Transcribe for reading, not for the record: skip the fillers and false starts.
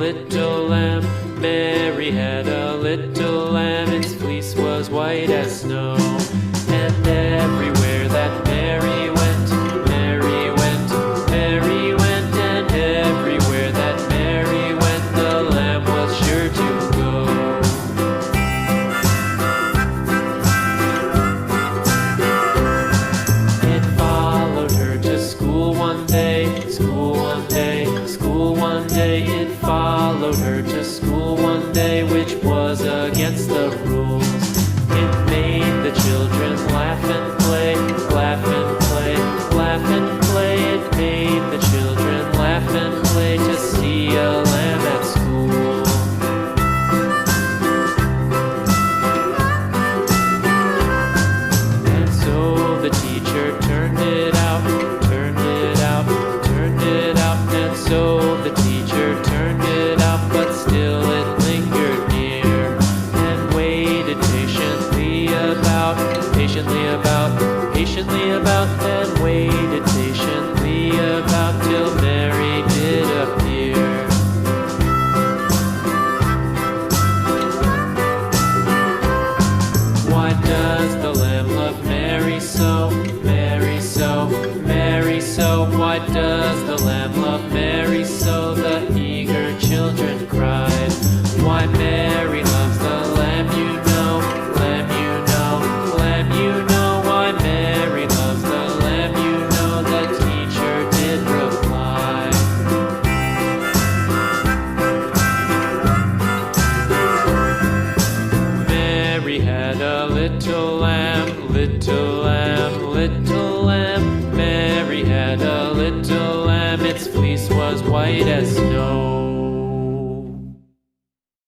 little lamb. Mary had a little lamb, its fleece was white as snow. And everywhere that Mary went, Mary went, Mary went, and everywhere that Mary went, the lamb was sure to go. It followed her to school one day, school one day, school one day. It followed her to school one day, which was against the rules. It made the children laugh and play, laugh and play, laugh and play. It made the children laugh and play to see a lamb at school. And so the teacher turned it out, turned it out, turned it out. And so the teacher turned it out, but still it lingered near and waited patiently about, patiently about, patiently about, and waited patiently about till Mary did appear. Why does the lamb love Mary so, Mary so, Mary so? Why does the lamb love Mary so? The eager children cried. Why Mary loves the lamb, you know, lamb, you know, lamb, you know. Why Mary loves the lamb, you know, the teacher did reply. Mary had a little lamb, little lamb, little lamb. Mary had a little lamb, its fleece was white as snow.